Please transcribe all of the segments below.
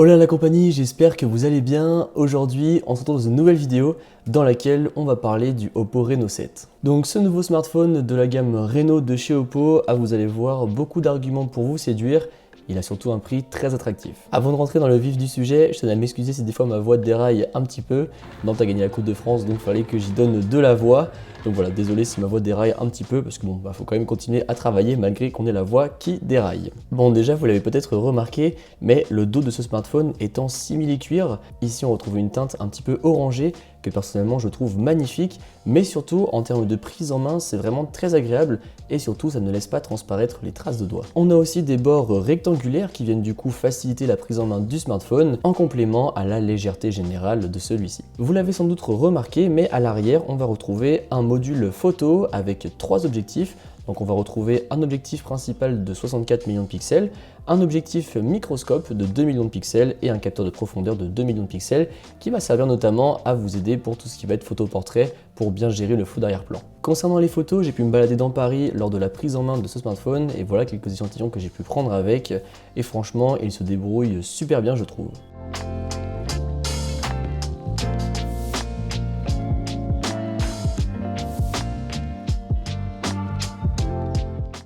Hola la compagnie, j'espère que vous allez bien. Aujourd'hui, on se retrouve dans une nouvelle vidéo dans laquelle on va parler du Oppo Reno 7. Donc ce nouveau smartphone de la gamme Reno de chez Oppo a, vous allez voir, beaucoup d'arguments pour vous séduire. Il a surtout un prix très attractif. Avant de rentrer dans le vif du sujet, je tenais à m'excuser si des fois ma voix déraille un petit peu. Nantes a gagné la Coupe de France, donc il fallait que j'y donne de la voix. Donc voilà, désolé si ma voix déraille un petit peu, parce que bon, faut quand même continuer à travailler malgré qu'on ait la voix qui déraille. Bon, déjà, vous l'avez peut-être remarqué, mais le dos de ce smartphone est en simili-cuir. Ici, on retrouve une teinte un petit peu orangée, que personnellement je trouve magnifique, mais surtout en termes de prise en main, c'est vraiment très agréable et surtout ça ne laisse pas transparaître les traces de doigts. On a aussi des bords rectangulaires qui viennent du coup faciliter la prise en main du smartphone en complément à la légèreté générale de celui-ci. Vous l'avez sans doute remarqué, mais à l'arrière on va retrouver un module photo avec 3 objectifs. Donc on va retrouver un objectif principal de 64 millions de pixels, un objectif microscope de 2 millions de pixels et un capteur de profondeur de 2 millions de pixels qui va servir notamment à vous aider pour tout ce qui va être photo-portrait pour bien gérer le flou d'arrière-plan. Concernant les photos, j'ai pu me balader dans Paris lors de la prise en main de ce smartphone et voilà quelques échantillons que j'ai pu prendre avec et franchement il se débrouille super bien je trouve.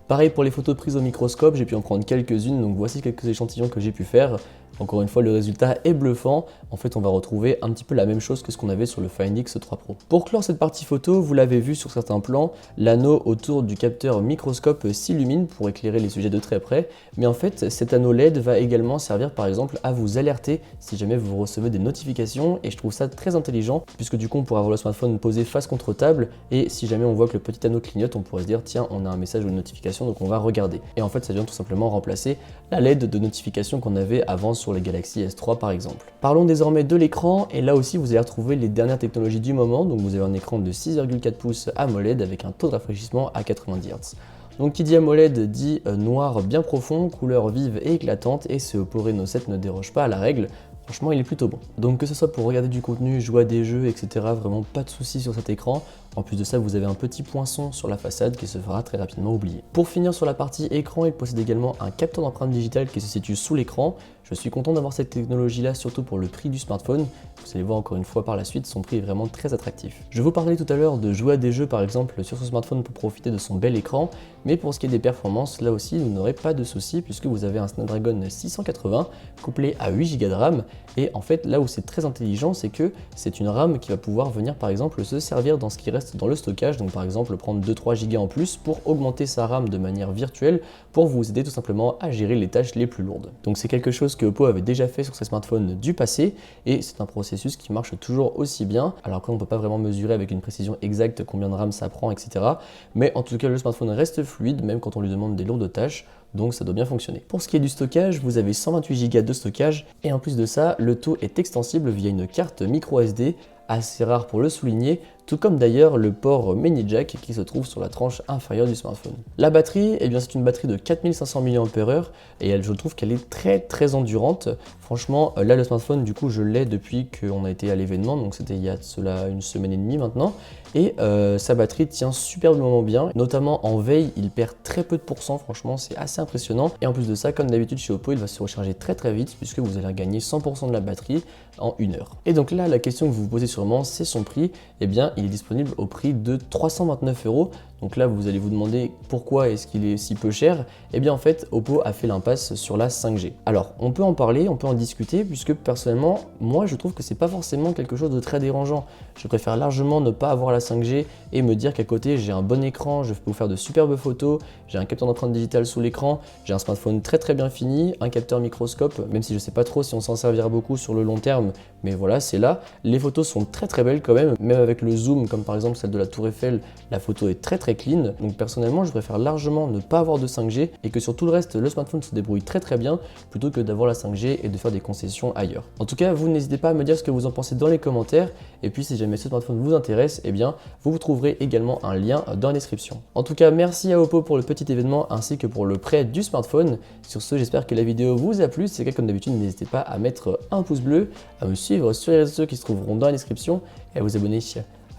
Pareil pour les photos prises au microscope, j'ai pu en prendre quelques-unes, donc voici quelques échantillons que j'ai pu faire. Encore une fois, le résultat est bluffant. En fait, on va retrouver un petit peu la même chose que ce qu'on avait sur le Find X3 Pro. Pour clore cette partie photo, vous l'avez vu sur certains plans, l'anneau autour du capteur microscope s'illumine pour éclairer les sujets de très près. Mais en fait, cet anneau LED va également servir par exemple à vous alerter si jamais vous recevez des notifications. Et je trouve ça très intelligent puisque du coup, on pourra avoir le smartphone posé face contre table. Et si jamais on voit que le petit anneau clignote, on pourrait se dire tiens, on a un message ou une notification, donc on va regarder. Et en fait, ça vient tout simplement remplacer la LED de notification qu'on avait avant sur les Galaxy S3 par exemple. Parlons désormais de l'écran et là aussi vous allez retrouver les dernières technologies du moment. Donc vous avez un écran de 6,4 pouces AMOLED avec un taux de rafraîchissement à 90 Hz. Donc qui dit AMOLED dit noir bien profond, couleur vive et éclatante et ce Oppo Reno 7 ne déroge pas à la règle. Franchement, il est plutôt bon. Donc que ce soit pour regarder du contenu, jouer à des jeux, etc., vraiment pas de soucis sur cet écran. En plus de ça, vous avez un petit poinçon sur la façade qui se fera très rapidement oublier. Pour finir sur la partie écran, il possède également un capteur d'empreinte digitale qui se situe sous l'écran. Je suis content d'avoir cette technologie-là, surtout pour le prix du smartphone. Vous allez voir encore une fois par la suite, son prix est vraiment très attractif. Je vous parlais tout à l'heure de jouer à des jeux par exemple sur ce smartphone pour profiter de son bel écran, mais pour ce qui est des performances, là aussi vous n'aurez pas de soucis puisque vous avez un Snapdragon 680 couplé à 8 Go de RAM. Et en fait, là où c'est très intelligent, c'est que c'est une RAM qui va pouvoir venir par exemple se servir dans ce qui reste dans le stockage, donc par exemple prendre 2-3 Go en plus pour augmenter sa RAM de manière virtuelle pour vous aider tout simplement à gérer les tâches les plus lourdes. Donc c'est quelque chose que Oppo avait déjà fait sur ses smartphones du passé et c'est un processus qui marche toujours aussi bien. Alors après on ne peut pas vraiment mesurer avec une précision exacte combien de RAM ça prend, etc. Mais en tout cas le smartphone reste fluide même quand on lui demande des lourdes tâches. Donc ça doit bien fonctionner. Pour ce qui est du stockage, vous avez 128 Go de stockage et en plus de ça, le tout est extensible via une carte micro SD, assez rare pour le souligner, tout comme d'ailleurs le port mini jack qui se trouve sur la tranche inférieure du smartphone. La batterie, eh bien c'est une batterie de 4500 mAh et je trouve qu'elle est très endurante. Franchement, là le smartphone du coup je l'ai depuis qu'on a été à l'événement, donc c'était il y a cela une semaine et demie maintenant. Et sa batterie tient superbement bien, notamment en veille, il perd très peu de pourcents, franchement c'est assez impressionnant. Et en plus de ça, comme d'habitude chez Oppo, il va se recharger très vite puisque vous allez gagner 100% de la batterie en 1 heure. Et donc là, la question que vous vous posez sûrement, c'est son prix. Eh bien, il est disponible au prix de 329 €. Donc là, vous allez vous demander pourquoi est-ce qu'il est si peu cher. Eh bien en fait, Oppo a fait l'impasse sur la 5G. Alors, on peut en parler, on peut en discuter, puisque personnellement, moi je trouve que c'est pas forcément quelque chose de très dérangeant. Je préfère largement ne pas avoir la 5G et me dire qu'à côté, j'ai un bon écran, je peux vous faire de superbes photos, j'ai un capteur d'empreinte digitale sous l'écran, j'ai un smartphone très bien fini, un capteur microscope, même si je sais pas trop si on s'en servira beaucoup sur le long terme, mais voilà, c'est là. Les photos sont très belles quand même avec le zoom, comme par exemple celle de la Tour Eiffel, la photo est très clean. Donc personnellement, je préfère largement ne pas avoir de 5G et que sur tout le reste, le smartphone se débrouille très bien plutôt que d'avoir la 5G et de faire des concessions ailleurs. En tout cas, vous n'hésitez pas à me dire ce que vous en pensez dans les commentaires et puis si jamais ce smartphone vous intéresse, eh bien vous trouverez également un lien dans la description. En tout cas, merci à Oppo pour le petit événement ainsi que pour le prêt du smartphone. Sur ce, j'espère que la vidéo vous a plu. Si c'est le cas, comme d'habitude, n'hésitez pas à mettre un pouce bleu, à me suivre sur les réseaux sociaux qui se trouveront dans la description et à vous abonner.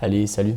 Allez, salut!